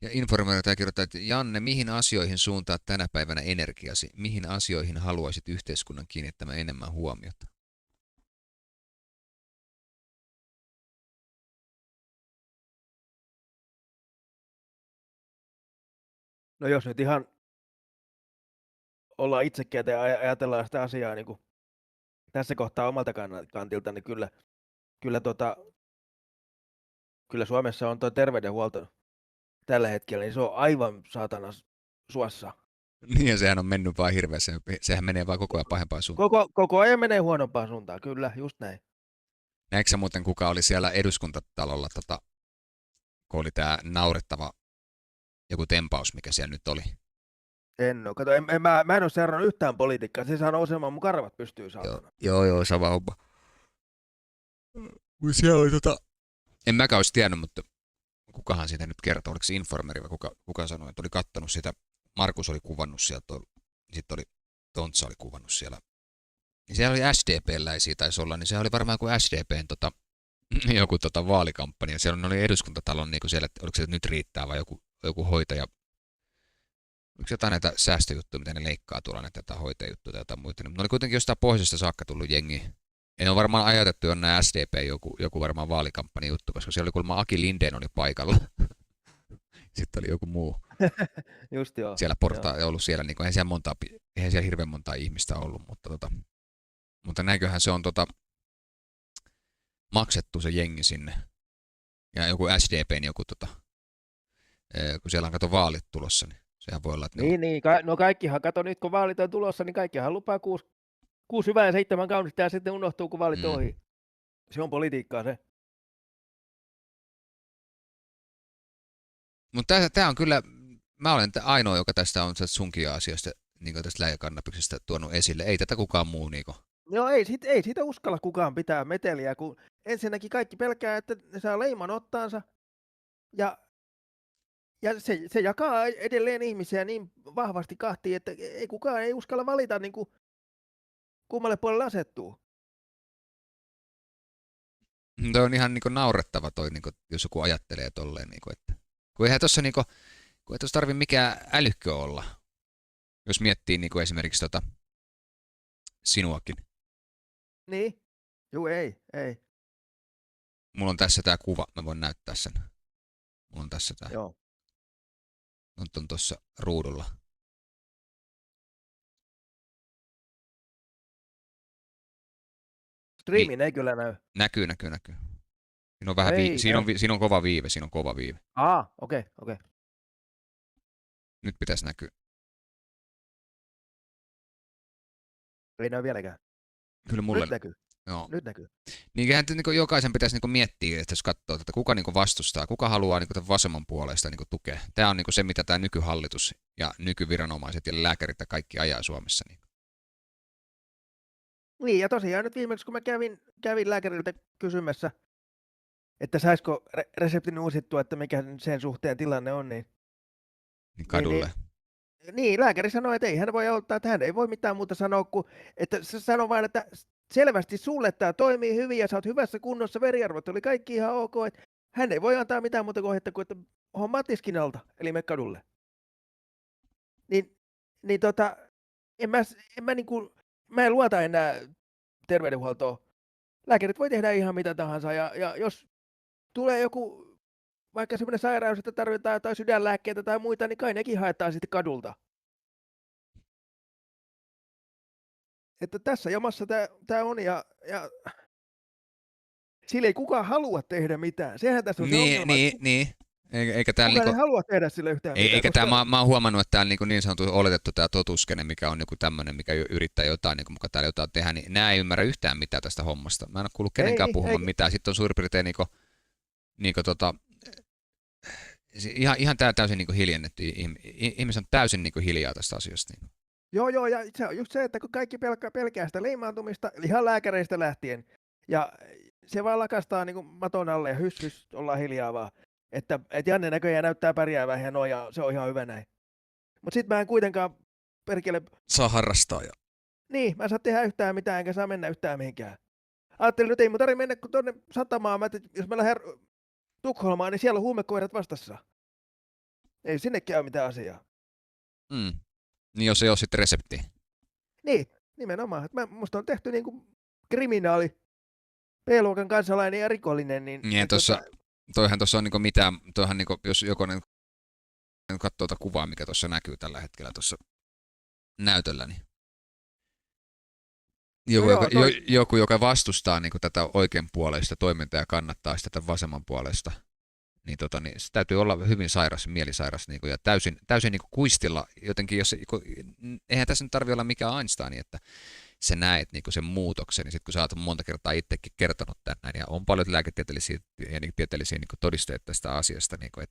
Ja informoija kirjoittaa, että Janne, mihin asioihin suuntaat tänä päivänä energiasi? Mihin asioihin haluaisit yhteiskunnan kiinnittämään enemmän huomiota? No jos nyt ihan ollaan itsekäitä ja ajatellaan sitä asiaa niin kuin tässä kohtaa omalta kantilta, niin kyllä Suomessa on tuo terveydenhuolto tällä hetkellä, niin se on aivan saatana suossa. Niin, ja sehän on mennyt vaan hirveästi. Sehän menee vaan koko ajan pahempaan suuntaan. Koko ajan menee huonompaan suuntaan, kyllä, just näin. Näetkö sä muuten, kuka oli siellä eduskuntatalolla, kun oli tämä naurettava joku tempaus, mikä siellä nyt oli? En oo. Kato, mä en ole seurannut yhtään politiikkaa. Se saa nousemaan mun karvat pystyy, Joo, saatana. joo, sama homma. Siellä oli en mäkään olisi tiennyt, mutta kukahan siitä nyt kertoo, oliko se Informeri vai kuka sanoi, että oli kattonut sitä, Markus oli kuvannut sieltä, sitten oli Tontsa oli kuvannut siellä. Niin siellä oli SDP-läisiä taisi olla, niin se oli varmaan kuin SDPn joku vaalikampanja. Siellä oli eduskuntatalon niin kuin siellä, että oliko se, että nyt riittää vai joku hoitaja. Oliko jotain näitä säästöjuttuja, mitä ne leikkaa tuolla, näitä hoitajajuttuja tai jotain muita. Niin ne oli kuitenkin jostain pohjoisesta saakka tullut jengi. En ole varmaan ajatettu jonne SDP joku varmaan vaalikampanja juttu, koska siellä oli kuulemma Aki Lindén oli paikalla. Sitten oli joku muu. Just joo. Siellä ei ollut siellä, niin kuin, eihän siellä hirveän montaa ihmistä ollut, mutta näköhän se on maksettu se jengi sinne. Ja joku SDPn kun siellä on kato vaalit tulossa, niin sehän voi olla, että Niin. No kaikkihan, kato nyt kun vaalit on tulossa, niin kaikkihan lupaa 6 hyvää ja 7 kaunista ja sitten unohtuu, kun vaalit on ohi. Se on politiikkaa se. Mutta tämä on kyllä, mä olen ainoa, joka tästä on sunkin asiasta, niin tästä läjäkannabiksestä tuonut esille. Ei tätä kukaan muu niinku. No ei siitä uskalla kukaan pitää meteliä, kun ensinnäkin kaikki pelkää, että ne saa leiman ottaansa. Ja se jakaa edelleen ihmisiä niin vahvasti kahtiin, että ei kukaan ei uskalla valita niin kuin kummalle puolelle asettuu. Toi on ihan niinku naurettava toi, niinku, jos joku ajattelee tolleen, niinku, että kun eihän tossa niinku, kun ei tossa tarvi mikään älykkö olla. Jos miettii niinku esimerkiksi sinuakin. Niin? Juu, ei. Mulla on tässä tää kuva, mä voin näyttää sen. Mulla on tässä tää. Joo. On tuossa ruudulla. Striimin ei kyllä näy. Näkyy. Siinä on vähän siinä on kova viive. Okei. Nyt pitäisi näkyä. Ei näy vieläkään. Kyllä mulle. Nyt näkyy. Joo. Nyt näkyy. Niinköhän niin jokaisen pitäisi niin miettiä, että jos katsoo, että kuka niin vastustaa, kuka haluaa niin vasemman puolesta niin tukea. Tämä on niin se, mitä tämä nykyhallitus ja nykyviranomaiset ja lääkärit ja kaikki ajaa Suomessa. Niin, ja tosiaan nyt viimeksi, kun mä kävin lääkäriltä kysymässä, että saisiko reseptin uusittua, että mikä sen suhteen tilanne on, niin Kadulle. Niin, lääkäri sanoi, että ei hän voi auttaa, että hän ei voi mitään muuta sanoa kuin, että se sanoi vain, että selvästi sulle tämä toimii hyvin ja sä oot hyvässä kunnossa, veriarvot oli kaikki ihan ok, että hän ei voi antaa mitään muuta kohetta kuin, että hommaa tiskin alta, eli me kadulle. Niin mä en luota enää terveydenhuoltoon. Lääkärit voi tehdä ihan mitä tahansa ja jos tulee joku vaikka semmoinen sairaus, että tarvitaan jotain sydänlääkkeitä tai muita, niin kai nekin haetaan sitten kadulta. Että tässä jamassa tämä on ja sille ei kukaan halua tehdä mitään. Sehän tässä on se ongelma. Niin. Eikä täällä kukaan ei halua tehdä sille yhtään mitään. Eikä koska... mä oon huomannut, että täällä niin sanotusti oletettu tämä totuskene, mikä on joku tämmöinen, mikä yrittää jotain, niin muka täällä jotain tehdä, niin nämä ei ymmärrä yhtään mitään tästä hommasta. Mä en ole kuullut kenenkään puhumaan mitään. Sitten on suurin piirtein ihan täysin niin hiljennetty. Ihmiset on täysin niin hiljaa tästä asiasta. Niin. Joo, ja se on just se, että kun kaikki pelkää sitä leimaantumista, ihan lääkäreistä lähtien, ja se vaan lakastaa niin maton alle ja hys, ollaan hiljaa vaan. Että Janne näköjään näyttää pärjäävää ja noin, ja se on ihan hyvä näin. Mutta sit mä en kuitenkaan perkele... Saa harrastaa ja... Niin, mä en saa tehdä yhtään mitään, enkä saa mennä yhtään mihinkään. Ajattelin, että ei mun tarvitse mennä tuonne satamaan, jos mä lähden Tukholmaan, niin siellä on huumekoirat vastassa. Ei sinnekään ole mitään asiaa. Mm. Niin jos ei ole sitten reseptiä. Niin, nimenomaan. Musta on tehty niinku kriminaali, B-luokan kansalainen ja rikollinen, Niin toihan tuossa on niinku mitään, toihan niinku, jos joku katsoo tuota kuvaa, mikä tuossa näkyy tällä hetkellä tuossa näytöllä, niin joku, joka vastustaa niinku tätä oikeanpuoleista toimintaa ja kannattaa sitä tätä vasemmanpuoleista, niin, niin se täytyy olla hyvin sairas, mielisairas niinku, ja täysin niinku kuistilla jotenkin, eihän tässä nyt tarvitse olla mikään Einstein, että sä näet niinku sen muutoksen, niin sitten kun sä oot monta kertaa itsekin kertonut tämän, ja on paljon lääketieteellisiä ja tieteellisiä niinku todisteita tästä asiasta, niinku,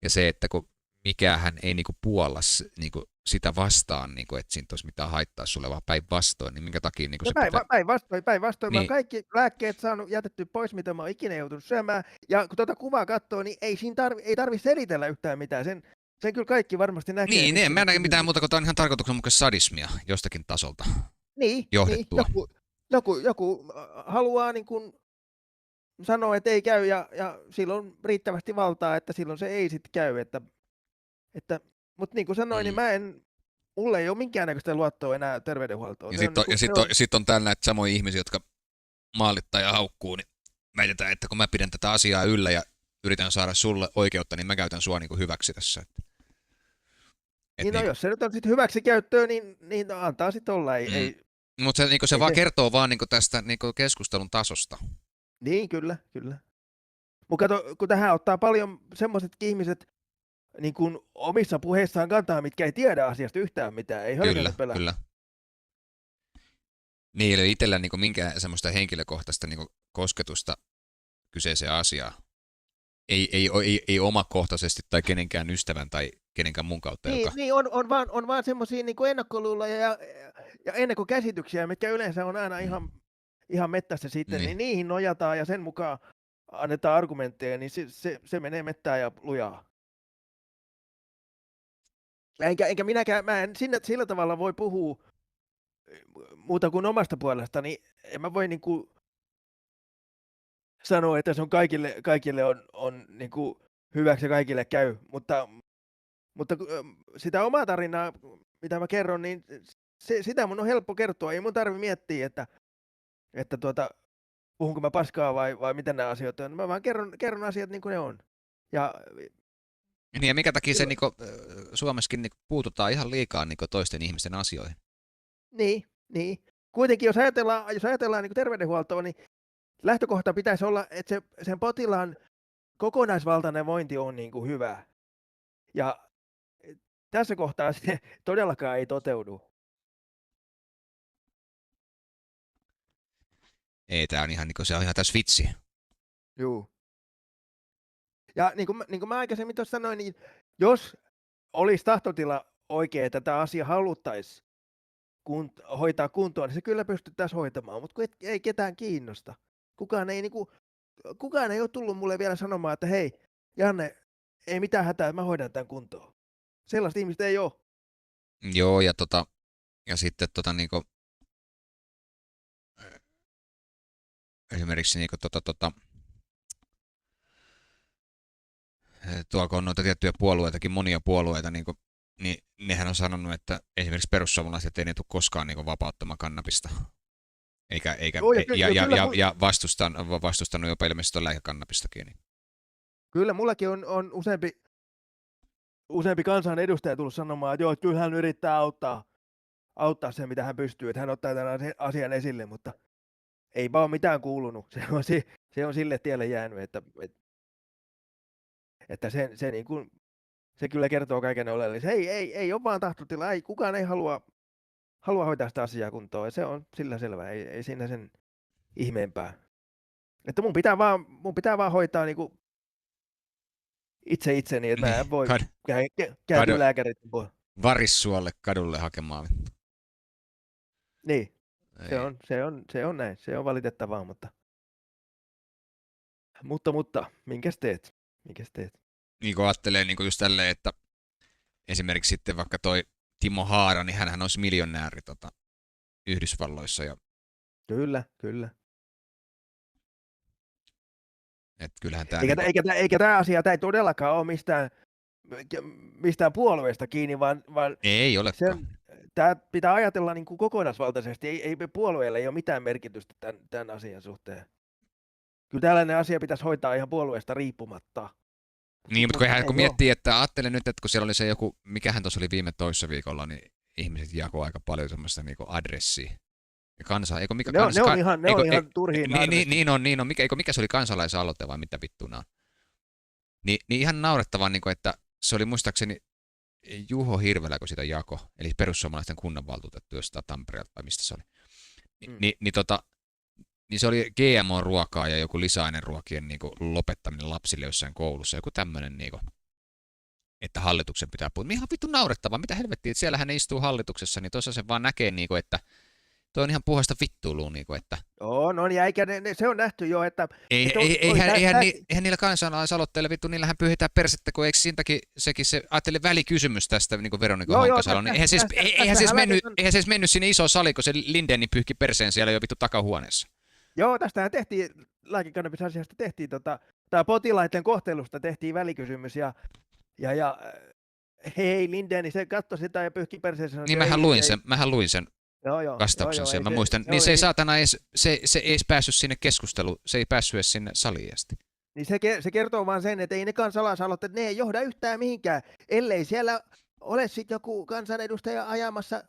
ja se, että kun mikähän ei niinku puolla niinku sitä vastaan, niinku, että siinä olisi mitään haittaa sulle, vaan päinvastoin, niin minkä takia niinku no se pitää... päinvastoin. Niin. Mä oon Niin. kaikki lääkkeet saanut jätetty pois, mitä mä oon ikinä joutunut syömään. Ja kun tuota kuvaa katsoo, niin ei tarvi selitellä yhtään mitään. Sen kyllä kaikki varmasti näkee. Niin, mä en näe mitään muuta, kun tämä on ihan tarkoituksenmukaista sadismia jostakin tasolta johdettua. Niin, joku haluaa niin kuin sanoa, että ei käy, ja silloin on riittävästi valtaa, että silloin se ei sitten käy. Mutta niin kuin sanoin, niin mulla ei ole minkäännäköistä luottoa enää terveydenhuoltoon. Ja sitten on täällä näitä samoja ihmisiä, jotka maalittaa ja haukkuu, niin väitetään, että kun mä pidän tätä asiaa yllä ja yritän saada sulle oikeutta, niin mä käytän sua niin kuin hyväksi tässä. Jos se nyt on sitten hyväksi käyttöä, niin antaa sitten olla. Mutta se vaan kertoo vaan niinku tästä niinku keskustelun tasosta. Niin, kyllä. Mutta kun tähän ottaa paljon semmoisetkin ihmiset niin kuin omissa puheissaan kantaa, mitkä ei tiedä asiasta yhtään mitään. Ei Kyllä. Niin, ei ole itsellä niinku minkään semmoista henkilökohtaista niinku kosketusta kyseiseen asiaan. Ei omakohtaisesti tai kenenkään ystävän tai kenenkään mun kautta. Niin on vaan semmoisia niin kuin ennakkoluuloja ja ennakkokäsityksiä, mitkä yleensä on aina ihan mettässä sitten, niin niihin nojataan ja sen mukaan annetaan argumentteja, niin se menee mettään ja lujaa. Enkä mä en sillä tavalla voi puhua muuta kuin omasta puolestani. En mä voi niinku sanoa, että se on kaikille on niinku hyväksi ja kaikille käy, mutta sitä omaa tarinaa, mitä mä kerron, niin sitä mun on helppo kertoa. Ei mun tarvi miettiä, että puhunko mä paskaa vai miten nämä asiat on. Mä vaan kerron asiat niin kuin ne on. Niin ja mikä takia se niinku, Suomessakin niinku puututaan ihan liikaa niinku toisten ihmisten asioihin? Niin. Kuitenkin jos ajatellaan niin kuin terveydenhuoltoa, niin lähtökohta pitäisi olla, että sen potilaan kokonaisvaltainen vointi on niin kuin hyvä. Ja tässä kohtaa se todellakaan ei toteudu. Ei, tää on ihan niinku, se on ihan tässä vitsi. Juu. Ja niin kuin mä aikaisemmin tuossa sanoin, niin jos olisi tahtotila oikein, että tämä asia haluttaisiin hoitaa kuntoon, niin se kyllä pystyttäisiin hoitamaan, mutta ei ketään kiinnosta. Kukaan ei ole tullut mulle vielä sanomaan, että hei, Janne, ei mitään hätää, mä hoidan tämän kuntoon. Sellaista ihmistä ei ole. Joo, ja sitten niinku esimerkiksi niinku tuolla kun on noita tiettyjä puolueitakin, monia puolueita, niin nehän on sanonut, että esimerkiksi perussuomalaiset ei tule koskaan niin vapauttamaan kannabista. Ja vastustanut jopa ilmeisesti lääkekannabistakin. Niin. Kyllä, mullakin on useampi kansanedustaja tullut sanomaan, että joo, kyllä hän yrittää auttaa sen, mitä hän pystyy, että hän ottaa tämän asian esille, mutta ei vaan mitään kuulunut. Se on sille tielle jäänyt, että se kyllä kertoo kaiken oleellisen. Ei ole vaan tahtotila, kukaan ei halua hoitaa sitä asiaa kuntoon, ja se on sillä selvä, ei siinä sen ihmeempää. Että mun pitää vaan hoitaa niinku itseni, että mä en voi käydä lääkärit. Varissuolle kadulle hakemaan. Niin, se on näin, se on valitettavaa, mutta minkäs teet? Niin kun ajattelee niin just tälleen, että esimerkiksi sitten vaikka toi Timo Haara, niin hänhän olisi miljonääri Yhdysvalloissa. Ja... Kyllä. Et kyllähän tää eikä tämä asia, tämä ei todellakaan ole mistään puolueesta kiinni, vaan Ei olekaan. tämä pitää ajatella niin kuin kokonaisvaltaisesti. Ei puolueelle ei ole mitään merkitystä tämän asian suhteen. Kyllä tällainen asia pitäisi hoitaa ihan puolueesta riippumatta. Niin, mutta kun miettii, että ajattelen nyt, että kun siellä oli se joku, mikähän tuossa oli viime toissa viikolla, niin ihmiset jakoi aika paljon semmoista niinku adressia. Ja ne on ihan turhiin niin on. Mikä se oli, kansalaisaloite vai mitä vittu nämä on? Niin ihan naurettavaa, niin että se oli muistaakseni Juho Hirvelä, kun sitä jako, eli perussuomalaisten kunnanvaltuutettu jostain Tampereelta, vai mistä se oli. Niin se oli GMO-ruokaa ja joku lisäaineruokien niinku lopettaminen lapsille jossain koulussa, joku tämmöinen, niinku, että hallituksen pitää puhua. Ihan vittu naurettavaa, mitä helvettiä, että siellähän ne istuu hallituksessa, niin tuossa se vaan näkee, niinku, että toi on ihan puhasta vittuilua, niinku, että... On, ja eikä se on nähty jo, että... Eihän niillä kansalaisaloitteilla vittu, niillähän pyyhitään persettä, kun eikö siintäkin se ajatteli välikysymys tästä niin Veronika Honkasalon, niin eihän siis mennyt sinne iso sali, kun se Lindeni pyyhki perseen siellä jo vittu takahuoneessa. Joo, tästähän tehtiin, lääkekannabisasiasta tehtiin, potilaiden kohtelusta tehtiin välikysymys, ja hei, Lindeni, se katsoi sitä ja pyyhki perseensä. Niin mähän luin sen vastauksen siellä, mä muistan, niin se ei saatana se ei päässyt sinne keskusteluun, se ei päässyt edes sinne saliin asti. Niin se kertoo vaan sen, että ei ne kansalaisaloitteet, ne ei johda yhtään mihinkään, ellei siellä ole sitten joku kansanedustaja ajamassa,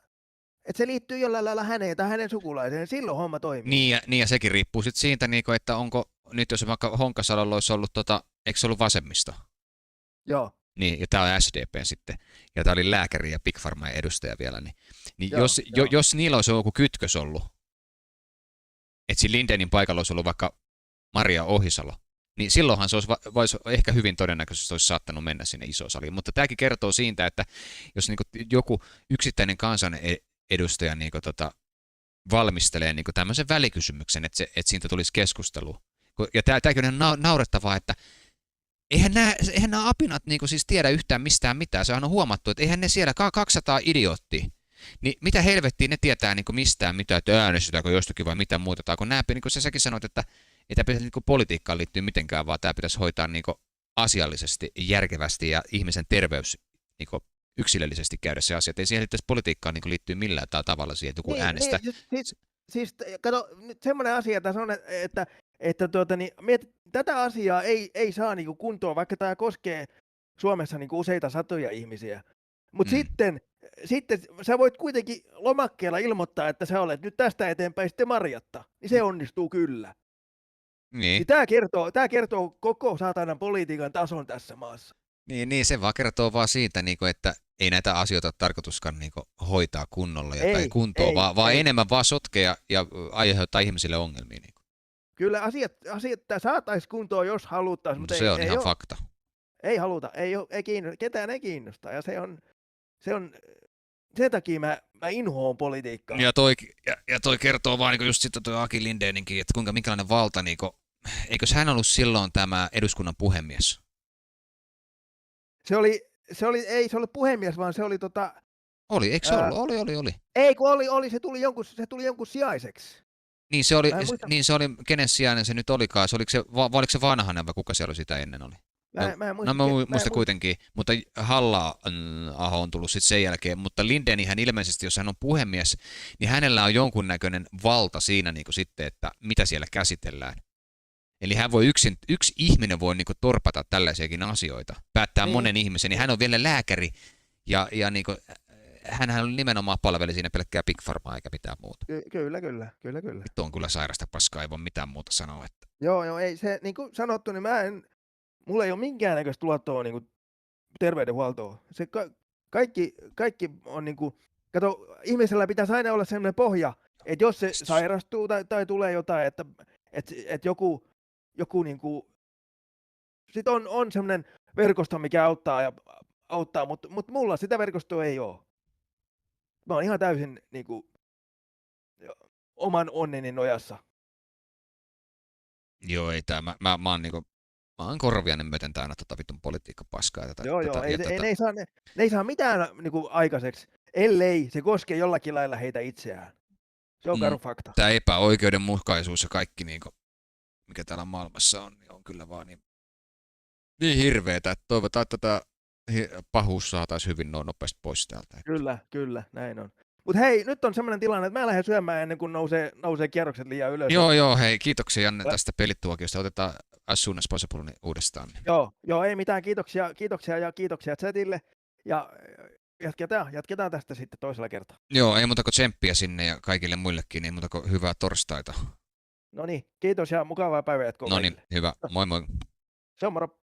että se liittyy jollain lailla häneen tai hänen sukulaiseen, silloin homma toimii. Niin ja sekin riippuu sitten siitä, että onko, nyt jos vaikka Honkasalolla olisi ollut, eikö se ollut vasemmisto? Joo. Niin, ja tämä on SDP sitten, ja tämä oli lääkäri ja Big Pharma edustaja vielä, niin jos niillä olisi joku kytkös ollut, että siinä Lindenin paikalla olisi ollut vaikka Maria Ohisalo, niin silloinhan se olisi ehkä hyvin todennäköisesti olisi saattanut mennä sinne isoon saliin. Mutta tämäkin kertoo siitä, että jos niinku joku yksittäinen kansanedustaja niinku valmistelee niinku tämmöisen välikysymyksen, että siitä tulisi keskustelu. Ja tämäkin on naurettavaa, että eihän nämä apinat niinku siis tiedä yhtään mistään mitään. Se on huomattu, että eihän ne siellä 200 idioottia. Niin mitä helvettiä ne tietää niinku mistään mitään, että äänestetäänkö jostakin vai mitä muuta. Kun nämä, niin kuin säkin sanoit, että ei tämä pitäisi niinku politiikkaan liittyä mitenkään, vaan tämä pitäisi hoitaa niinku asiallisesti, järkevästi ja ihmisen terveys niinku yksilöllisesti käydä se asia. Ei siihen pitäisi politiikkaan niinku liittyä millään tavalla siihen, että joku äänestää. Siis kato, nyt semmoinen asia tässä on, että tätä asiaa ei saa niinku kuntoon, vaikka tämä koskee Suomessa niinku useita satoja ihmisiä. Mutta sitten sä voit kuitenkin lomakkeella ilmoittaa, että sä olet nyt tästä eteenpäin sitten Marjatta. Niin se onnistuu kyllä. Niin. Tämä kertoo koko saatanan politiikan tason tässä maassa. Niin se vaan kertoo vaan siitä, että ei näitä asioita tarkoituskaan hoitaa kunnolla tai kuntoon, vaan enemmän vaan sotkea ja aiheuttaa ihmisille ongelmia. Kyllä asiat saataisiin kuntoon, jos haluttaisiin. Mutta se on ihan fakta. Ei haluta, ei kiinnosta, ketään ei kiinnosta. Ja se on sen takia mä inhoon politiikkaa. Ja toi kertoo vaan just sitten toi Aki Lindéninkin, että minkälainen valta, eikös hän ollut silloin tämä eduskunnan puhemies? Se oli puhemies, vaan se oli Oli, eikö se ollut? Oli. Ei, kun oli, se tuli jonkun sijaiseksi. Niin se oli, kenen sijainen se nyt olikaan? Oliko se Vanhanen vai kuka siellä sitä ennen oli? Mä muistan kuitenkin, mutta Halla-aho on tullut sitten sen jälkeen, mutta Lindénihän ilmeisesti, jos hän on puhemies, niin hänellä on jonkunnäköinen valta siinä sitten, että mitä siellä käsitellään. Eli hän voi yksi ihminen voi torpata tällaisiakin asioita, päättää monen ihmisen, niin hän on vielä lääkäri ja hänhän on nimenomaan palveli siinä pelkkää Big Pharmaa eikä mitään muuta. Kyllä. Vittu on kyllä sairasta paskaa, ei voi mitään muuta sanoa. Että... Joo, ei se, niin kuin sanottu, niin mulla ei ole minkäännäköistä luottoa terveydenhuoltoon. Se kaikki on kato, ihmisellä pitäisi aina olla sellainen pohja, että jos se sairastuu tai tulee jotain, että joku sit on sellainen verkosto, mikä auttaa, mutta mulla sitä verkostoa ei ole. Mä oon ihan täysin oman onneni nojassa. Joo, ei tää. Mä oon korvianen myöten täynnä vittun politiikkapaskaa. Ne ei saa mitään aikaiseksi, ellei se koske jollakin lailla heitä itseään. Se on karu fakta. Tää epäoikeudenmukaisuus ja kaikki, mikä täällä maailmassa on kyllä vaan niin hirveetä, että toivotaan, että pahuus saataisiin hyvin noin nopeasti pois täältä. Kyllä, näin on. Mutta hei, nyt on semmoinen tilanne, että mä lähden syömään ennen kuin nousee kierrokset liian ylös. Joo, hei, kiitoksia Janne tästä pelituokiosta. Otetaan as soon as possible niin uudestaan. Joo, ei mitään, kiitoksia chatille. Ja jatketaan tästä sitten toisella kertaa. Joo, ei muuta kuin tsemppiä sinne ja kaikille muillekin, ei muuta kuin hyvää torstaita. No niin, kiitos ja mukavaa päivänjatkoa. No niin, hyvä. Moi moi. Se on moro.